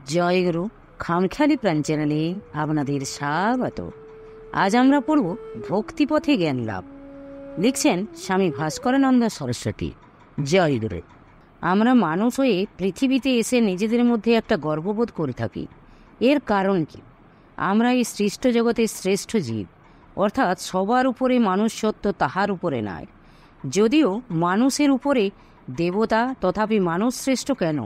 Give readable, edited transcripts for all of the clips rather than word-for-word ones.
জয় গুরু খামখেয়ালি প্রাণ চ্যানেলে আপনাদের স্বাগত। আজ আমরা পড়ব ভক্তিপথে জ্ঞান লাভ। লিখছেন স্বামী ভাস্করানন্দ সরস্বতী। জয় গুরু। আমরা মানুষ হয়ে পৃথিবীতে এসে নিজেদের মধ্যে একটা গর্ববোধ করে থাকি। এর কারণ কি? আমরা এই সৃষ্ট জগতের শ্রেষ্ঠ জীব, অর্থাৎ সবার উপরে মানুষ সত্য, তাহার উপরে নয়। যদিও মানুষের উপরে দেবতা, তথাপি মানুষ শ্রেষ্ঠ কেন?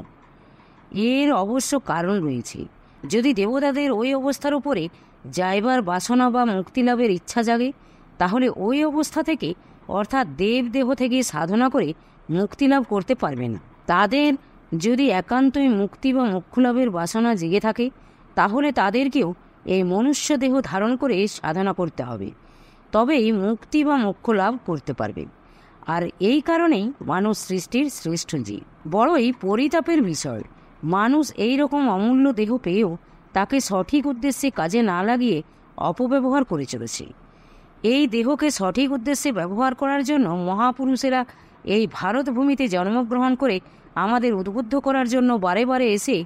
এর অবশ্য কারণ রয়েছে। যদি দেবতাদের ওই অবস্থার উপরে যাইবার বাসনা বা মুক্তিলাভের ইচ্ছা জাগে, তাহলে ওই অবস্থা থেকে, অর্থাৎ দেবদেহ থেকে সাধনা করে মুক্তিলাভ করতে পারবে না। তাদের যদি একান্তই মুক্তি বা মোক্ষলাভের বাসনা জেগে থাকে, তাহলে তাদেরকেও এই মনুষ্য দেহ ধারণ করে সাধনা করতে হবে, তবেই মুক্তি বা মোক্ষ লাভ করতে পারবে। আর এই কারণেই মানুষ সৃষ্টির শ্রেষ্ঠ জীব। বড়ই পরিতাপের বিষয়, মানুষ এই রকম অমূল্য দেহ পেয়েও তাকে সঠিক উদ্দেশ্যে কাজে না লাগিয়ে অপব্যবহার করে চলেছে। এই দেহকে সঠিক উদ্দেশ্যে ব্যবহার করার জন্য মহাপুরুষেরা এই ভারতভূমিতে জন্মগ্রহণ করে আমাদের উদ্বুদ্ধ করার জন্য বারে বারে এসে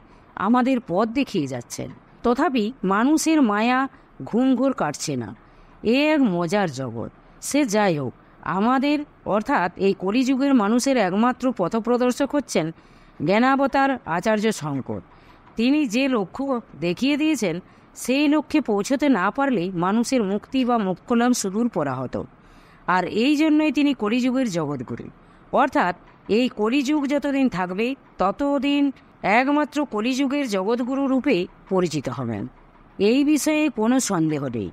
আমাদের পথ দেখিয়ে যাচ্ছেন। তথাপি মানুষের মায়া ঘুমঘোর কাটছে না। এ এক মজার জগৎ। সে যাই হোক, আমাদের অর্থাৎ এই কলিযুগের মানুষের একমাত্র পথপ্রদর্শক হচ্ছেন জ্ঞানাবতার আচার্য শঙ্কর। তিনি যে লক্ষ্য দেখিয়ে দিয়েছেন, সেই লক্ষ্যে পৌঁছতে না পারলে মানুষের মুক্তি বা মোক্ষলাভ সুদূর পরাহত। আর এই জন্যই তিনি কলিযুগের জগৎগুরু। অর্থাৎ এই কলিযুগ যতদিন থাকবে, ততদিন একমাত্র কলিযুগের জগৎগুরু রূপে পরিচিত হবেন। এই বিষয়ে কোনো সন্দেহ নেই।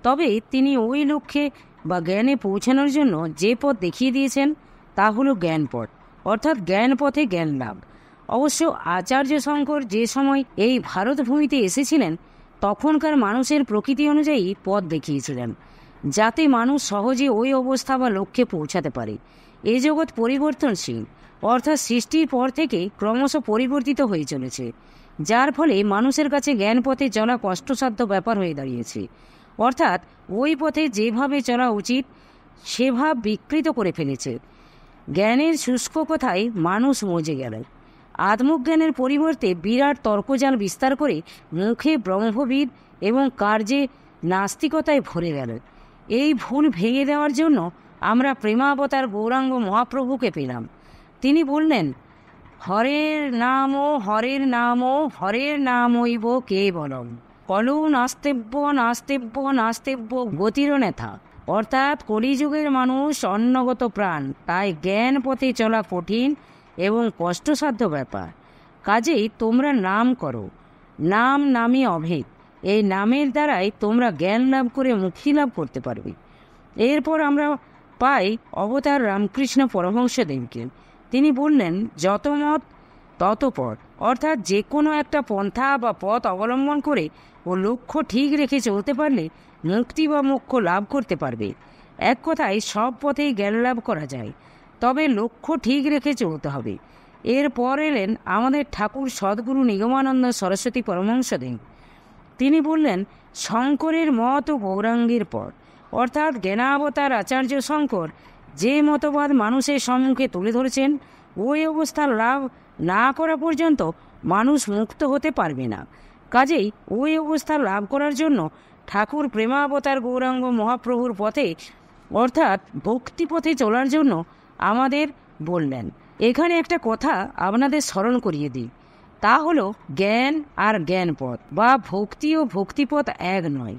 তবে তিনি ওই লক্ষ্যে বা জ্ঞানে পৌঁছানোর জন্য যে পথ দেখিয়ে দিয়েছেন, তা হলো জ্ঞানপথ, অর্থাৎ জ্ঞান পথে জ্ঞান লাভ। অবশ্য আচার্য শঙ্কর যে সময় এই ভারতভূমিতে এসেছিলেন, তখনকার মানুষের প্রকৃতি অনুযায়ী পথ দেখিয়েছিলেন, যাতে মানুষ সহজে ওই অবস্থা বা লক্ষ্যে পৌঁছাতে পারে। এই জগৎ পরিবর্তনশীল, অর্থাৎ সৃষ্টির পর থেকে ক্রমশ পরিবর্তিত হয়ে চলেছে, যার ফলে মানুষের কাছে জ্ঞান পথে চলা কষ্টসাধ্য ব্যাপার হয়ে দাঁড়িয়েছে। অর্থাৎ ওই পথে যেভাবে চলা উচিত, সেভাব বিকৃত করে ফেলেছে। জ্ঞানের শুষ্ক কথায় মানুষ মজে গেল। আত্মজ্ঞানের পরিবর্তে বিরাট তর্কজাল বিস্তার করে মুখে ব্রহ্মবিদ এবং কার্যে নাস্তিকতায় ভরে গেল। এই ভুল ভেঙে দেওয়ার জন্য আমরা প্রেমাবতার গৌরাঙ্গ মহাপ্রভুকে পেলাম। তিনি বললেন, হরের নামও হরের নামও হরের নামইব কেবলম, কলু নাস্তেব্য নাস্তেব্য নাস্তেব্য গতির নেথা। অর্থাৎ কলিযুগের মানুষ অন্নগত প্রাণ, তাই জ্ঞান পথে চলা কঠিন এবং কষ্টসাধ্য ব্যাপার। কাজেই তোমরা নাম করো। নাম নামই অভেদ। এই নামের দ্বারাই তোমরা জ্ঞান লাভ করে মুক্তি লাভ করতে পারবে। এরপর আমরা পাই অবতার রামকৃষ্ণ পরমহংসদেবকে। তিনি বললেন, যত মত তত পথ। অর্থাৎ যে কোনো একটা পন্থা বা পথ অবলম্বন করে ও লক্ষ্য ঠিক রেখে চলতে পারলে মুক্তি বা মোক্ষ লাভ করতে পারবে। এক কথায় সব পথেই জ্ঞান লাভ করা যায়, তবে লক্ষ্য ঠিক রেখে চলতে হবে। এরপর এলেন আমাদের ঠাকুর সদ্গুরু নিগমানন্দ সরস্বতী পরমহংসদেব। তিনি বললেন, শঙ্করের মত ও গৌরাঙ্গের পথ। অর্থাৎ জ্ঞানাবতার আচার্য শঙ্কর যে মতবাদ মানুষের সম্মুখে তুলে ধরেছেন, ওই অবস্থা লাভ না করা পর্যন্ত মানুষ মুক্ত হতে পারবে না। কাজেই ওই অবস্থা লাভ করার জন্য ঠাকুর প্রেমাবতার গৌরাঙ্গ মহাপ্রভুর পথে, অর্থাৎ ভক্তিপথে চলার জন্য আমাদের বললেন। এখানে একটা কথা আপনাদের স্মরণ করিয়ে দিই, তা হলো জ্ঞান আর জ্ঞানপথ বা ভক্তি ও ভক্তিপথ এক নয়।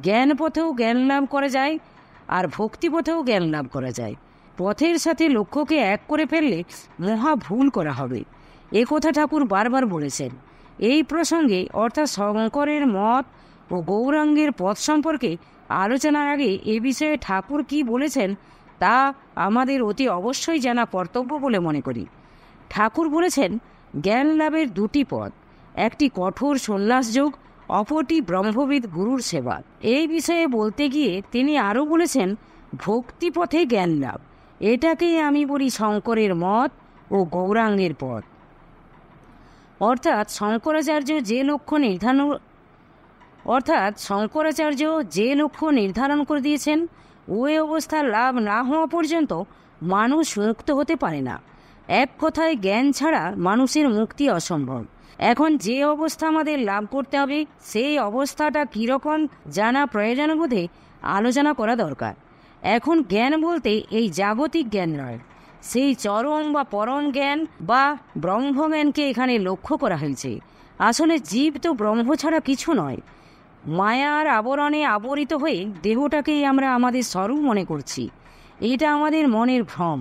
জ্ঞান পথেও জ্ঞান লাভ করা যায়, আর ভক্তিপথেও জ্ঞান লাভ করা যায়। পথের সাথে লক্ষ্যকে এক করে ফেললে মহা ভুল করা হবে। এ কথা ঠাকুর বারবার বলেছেন। এই প্রসঙ্গে, অর্থাৎ শঙ্করের মত ও গৌরাঙ্গের পথ সম্পর্কে আলোচনার আগে এ বিষয়ে ঠাকুর কি বলেছেন, তা আমাদের অতি অবশ্যই জানা কর্তব্য বলে মনে করি। ঠাকুর বলেছেন, জ্ঞান লাভের দুটি পথ, একটি কঠোর সন্ন্যাসযোগ, অপরটি ব্রহ্মবিদ গুরুর সেবা। এই বিষয়ে বলতে গিয়ে তিনি আরও বলেছেন, ভক্তিপথে জ্ঞান লাভ, এটাকেই আমি বলি শঙ্করের মত ও গৌরাঙ্গের পথ। অর্থাৎ শঙ্করাচার্য যে লক্ষ্য নির্ধারণ করে দিয়েছেন, ওই অবস্থা লাভ না হওয়া পর্যন্ত মানুষ মুক্ত হতে পারে না। এক কথায় জ্ঞান ছাড়া মানুষের মুক্তি অসম্ভব। এখন যে অবস্থা আমাদের লাভ করতে হবে সেই অবস্থাটা কীরকম জানা প্রয়োজনবোধে আলোচনা করা দরকার। এখন জ্ঞান বলতে এই জাগতিক জ্ঞান নয়, সেই চরম বা পরম জ্ঞান বা ব্রহ্মজ্ঞানকে এখানে লক্ষ্য করা হয়েছে। আসলে জীব তো ব্রহ্ম ছাড়া কিছু নয়। মায়ার আবরণে আবরিত হয়ে দেহটাকেই আমরা আমাদের স্বরূপ মনে করছি। এটা আমাদের মনের ভ্রম।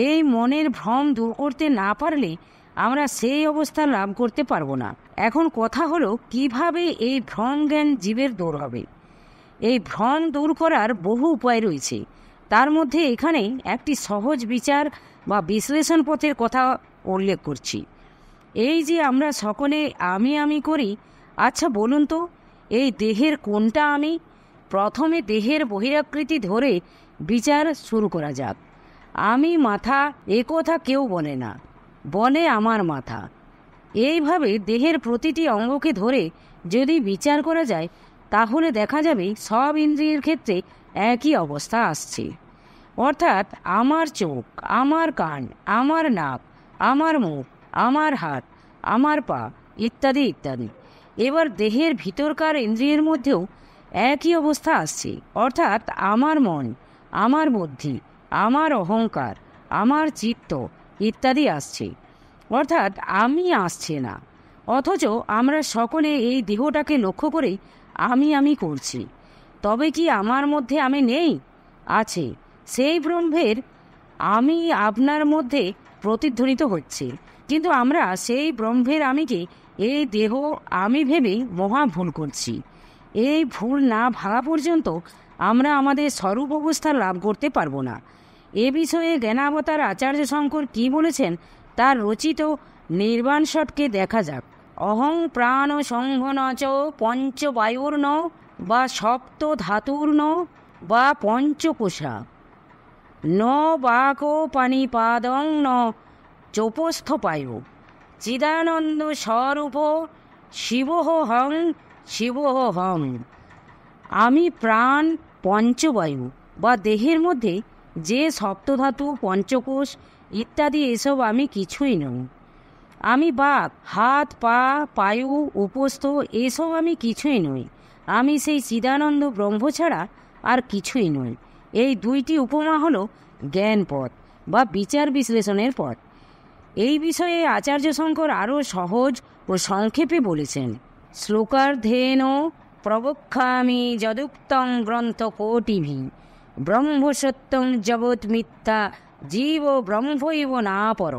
এই মনের ভ্রম দূর করতে না পারলে আমরা সেই অবস্থা লাভ করতে পারবো না। এখন কথা হলো কিভাবে এই ভ্রম জ্ঞান জীবের দূর হবে। এই ভ্রম দূর করার বহু উপায় রয়েছে। তার মধ্যে এখানে একটি সহজ বিচার বা বিশ্লেষণ পথের কথা উল্লেখ করছি। এই যে আমরা সকলে আমি আমি করি, আচ্ছা বলুন তো এই দেহের কোনটা আমি? প্রথমে দেহের বহিরাকৃতি ধরে বিচার শুরু করা যাক। আমি মাথা, এ কথা কেউ বলে না, বলে আমার মাথা। এইভাবে দেহের প্রতিটি অঙ্গকে ধরে যদি বিচার করা যায় তাহলে দেখা যাবে সব ইন্দ্রিয়ের ক্ষেত্রে একই অবস্থা আসছে। অর্থাৎ আমার চোখ, আমার কান, আমার নাক, আমার মুখ, আমার হাত, আমার পা ইত্যাদি ইত্যাদি। এবার দেহের ভিতরকার ইন্দ্রিয়ের মধ্যেও একই অবস্থা আসছে। অর্থাৎ আমার মন, আমার বুদ্ধি, আমার অহংকার, আমার চিত্ত ইত্যাদি আসছে। অর্থাৎ আমি আসছে না। অথচ আমরা সকলে এই দেহটাকে লক্ষ্য করে আমি করছি। তবে কি আমার মধ্যে আমি নেই? আছে। সেই ব্রহ্মের আমি আপনার মধ্যে প্রতিধ্বনিত হচ্ছে, কিন্তু আমরা সেই ব্রহ্মের আমিকে এই দেহ আমি ভেবে মহা ভুল করছি। এই ভুল না ভাঙা পর্যন্ত আমরা আমাদের স্বরূপ অবস্থা লাভ করতে পারবো না। এ বিষয়ে জ্ঞানাবতার আচার্য শঙ্কর কি বলেছেন তার রচিত নির্বাণ ষটকে দেখা যাক। অহং প্রাণ সংঘন চ পঞ্চবায়ুর্ন বা সপ্ত ধাতুর্ন বা পঞ্চকোষা ন বাকো পানিপাদং ন চোপস্থ পায়ু চিদানন্দ স্বরূপ শিবহ হং শিবহ হং। আমি প্রাণ, পঞ্চবায়ু বা দেহের মধ্যে যে সপ্তধাতু, পঞ্চকোষ ইত্যাদি এসব আমি কিছুই নই। আমি বাক, হাত, পা, পায়ু, উপস্থ এসব আমি কিছুই নই। আমি সেই চিদানন্দ ব্রহ্ম ছাড়া আর কিছুই নই। এই দুইটি উপমা হলো জ্ঞান পথ বা বিচার বিশ্লেষণের পথ। এই বিষয়ে আচার্য শঙ্কর আরও সহজ ও সংক্ষেপে বলেছেন। শ্লোকার্ধেন প্রবক্ষামি যদুক্তং গ্রন্থ কোটিভি ব্রহ্মসত্যং জগৎ মিথ্যা জীব ব্রহ্মৈব না পর।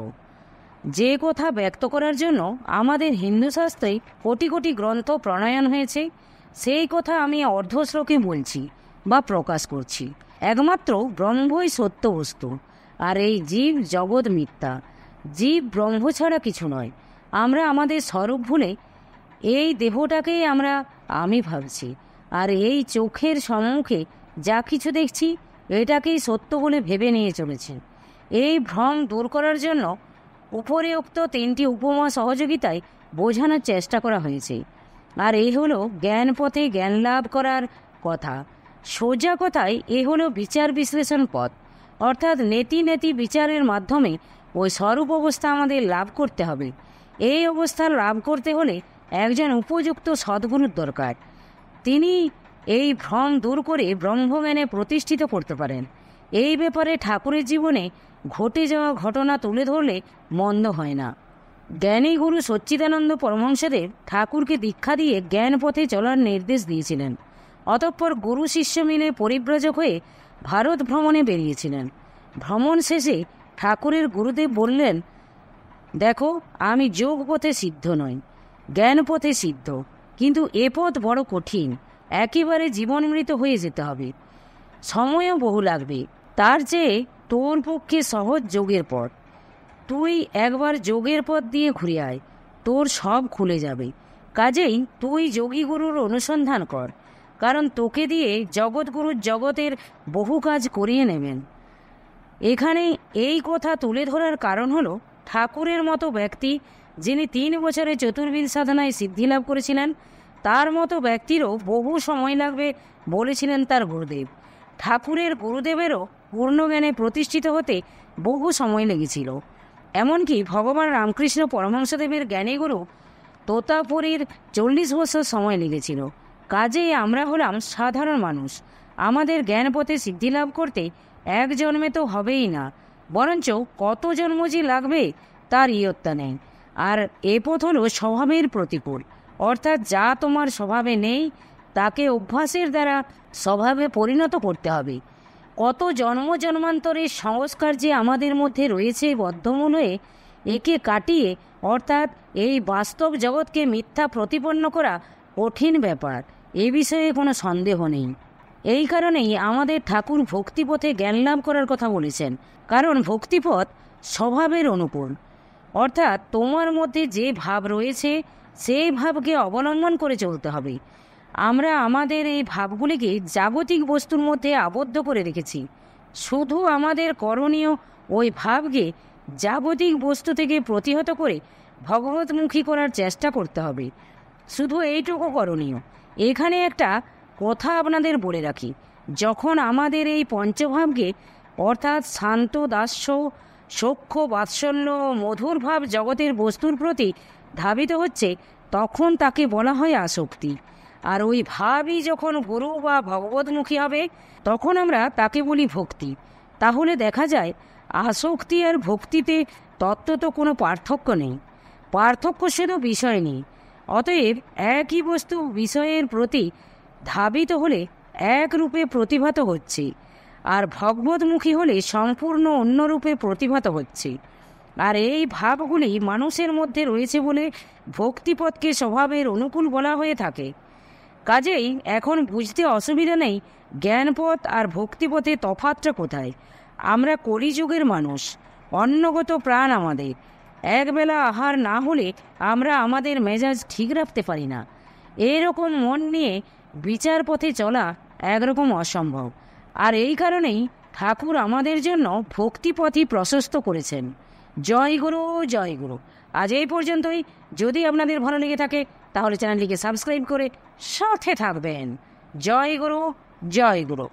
যে কথা ব্যক্ত করার জন্য আমাদের হিন্দু শাস্ত্রে কোটি কোটি গ্রন্থ প্রণয়ন হয়েছে, সেই কথা আমি অর্ধশ্লোকে বলছি বা প্রকাশ করছি। একমাত্র ব্রহ্মই সত্য বস্তু, আর এই জীব জগৎ মিথ্যা। জীব ব্রহ্ম ছাড়া কিছু নয়। আমরা আমাদের স্বরূপ ভুলে এই দেহটাকেই আমরা আমি ভাবছি, আর এই চোখের সম্মুখে যা কিছু দেখছি এটাকেই সত্য বলে ভেবে নিয়ে চলেছেন। এই ভ্রম দূর করার জন্য উপরিউক্ত তিনটি উপমা সহযোগিতায় বোঝানোর চেষ্টা করা হয়েছে। আর এই হলো জ্ঞান পথে জ্ঞান লাভ করার কথা। সোজা কথায় এ হলো বিচার বিশ্লেষণ পথ। অর্থাৎ নেতি নেতি বিচারের মাধ্যমে ওই স্বরূপ অবস্থা আমাদের লাভ করতে হবে। এই অবস্থা লাভ করতে হলে একজন উপযুক্ত সদ্গুরুর দরকার। তিনি এই ভ্রম দূর করে ব্রহ্মজ্ঞানে প্রতিষ্ঠিত করতে পারেন। এই ব্যাপারে ঠাকুরের জীবনে ঘটে যাওয়া ঘটনা তুলে ধরলে মন্দ হয় না। জ্ঞানী গুরু সচ্চিদানন্দ পরমহংসদেব ঠাকুরকে দীক্ষা দিয়ে জ্ঞান পথে চলার নির্দেশ দিয়েছিলেন। অতঃপর গুরু শিষ্য মিলে পরিব্রাজক হয়ে ভারত ভ্রমণে বেরিয়েছিলেন। ভ্রমণ শেষে ঠাকুরের গুরুদেব বললেন, দেখো, আমি যোগ পথে সিদ্ধ নই, জ্ঞান পথে সিদ্ধ, কিন্তু এ পথ বড় কঠিন। একেবারে জীবনমৃত হয়ে যেতে হবে, সময়ও বহু লাগবে। তার চেয়ে তোর পক্ষে সহজ যোগের পথ। তুই একবার যোগের পথ দিয়ে ঘুরে আয়, তোর সব খুলে যাবে। কাজেই তুই যোগী গুরুর অনুসন্ধান কর, কারণ তোকে দিয়ে জগৎগুরুর জগতের বহু কাজ করিয়ে নেবেন। এখানে এই কথা তুলে ধরার কারণ হলো ঠাকুরের মতো ব্যক্তি, যিনি 3 বছরে চতুর্বিদ সাধনায় সিদ্ধিলাভ করেছিলেন, তার মতো ব্যক্তিরও বহু সময় লাগবে বলেছিলেন তার গুরুদেব। ঠাকুরের গুরুদেবেরও পূর্ণজ্ঞানে প্রতিষ্ঠিত হতে বহু সময় লেগেছিল। এমনকি ভগবান রামকৃষ্ণ পরমহংসদেবের জ্ঞানীগুরু তোতাপুরীর 40 বছর সময় লেগেছিল। কাজেই আমরা হলাম সাধারণ মানুষ। আমাদের জ্ঞান পথে সিদ্ধি লাভ করতে এক জন্মে তো হবেই না, বরঞ্চ কত জন্ম যে লাগবে তার ইয়ত্তা নেই। আর এ পথ হলো স্বভাবের প্রতিকূল, অর্থাৎ যা তোমার স্বভাবে নেই তাকে অভ্যাসের দ্বারা স্বভাবে পরিণত করতে হবে। কত জন্ম জন্মান্তরের সংস্কার যে আমাদের মধ্যে রয়েছে বদ্ধমূল হয়ে, একে কাটিয়ে অর্থাৎ এই বাস্তব জগৎকে মিথ্যা প্রতিপন্ন করা কঠিন ব্যাপার, এ বিষয়ে কোনো সন্দেহ নেই। এই কারণেই আমাদের ঠাকুর ভক্তিপথে জ্ঞান লাভ করার কথা বলেছেন, কারণ ভক্তিপথ স্বভাবের অনুকূল। অর্থাৎ তোমার মধ্যে যে ভাব রয়েছে সেই ভাবকে অবলম্বন করে চলতে হবে। আমরা আমাদের এই ভাবগুলিকে জাগতিক বস্তুর মধ্যে আবদ্ধ করে রেখেছি। শুধু আমাদের করণীয় ওই ভাবকে জাগতিক বস্তু থেকে প্রতিহত করে ভগবতমুখী করার চেষ্টা করতে হবে। শুধু এইটুকু করণীয়। এখানে একটা কথা আপনাদের বলে রাখি, যখন আমাদের এই পঞ্চভাবকে অর্থাৎ শান্ত, দাস্য, সখ্য, বাৎসল্য ও মধুর ভাব জগতের বস্তুর প্রতি ধাবিত হচ্ছে, তখন তাকে বলা হয় আসক্তি। আর ওই ভাবই যখন গুরু বা ভগবতমুখী হবে, তখন আমরা তাকে বলি ভক্তি। তাহলে দেখা যায় আসক্তি আর ভক্তিতে তত্ত্বত কোনো পার্থক্য নেই, পার্থক্য শুধু বিষয় নেই। অতএব একই বস্তু বিষয়ের প্রতি ধাবিত হলে এক রূপে প্রতিভাত হচ্ছে, আর ভগবতমুখী হলে সম্পূর্ণ অন্য রূপে প্রতিভাত হচ্ছে। আর এই ভাবগুলি মানুষের মধ্যে রয়েছে বলে ভক্তিপথকে স্বভাবের অনুকূল বলা হয়ে থাকে। কাজেই এখন বুঝতে অসুবিধা নেই জ্ঞানপথ আর ভক্তিপথে তফাৎটা কোথায়। আমরা কলিযুগের মানুষ, অন্নগত প্রাণ আমাদের। একবেলা আহার না হলে আমরা আমাদের মেজাজ ঠিক রাখতে পারি না। এরকম মন নিয়ে বিচার পথে চলা একরকম অসম্ভব। আর এই কারণেই ঠাকুর আমাদের জন্য ভক্তিপথই প্রশস্ত করেছেন। জয় গুরু, জয় গুরু। আজ এই পর্যন্তই। যদি আপনাদের ভালো লেগে থাকে তাহলে চ্যানেলটিকে সাবস্ক্রাইব করে সাথে থাকবেন। জয় গুরু, জয় গুরু।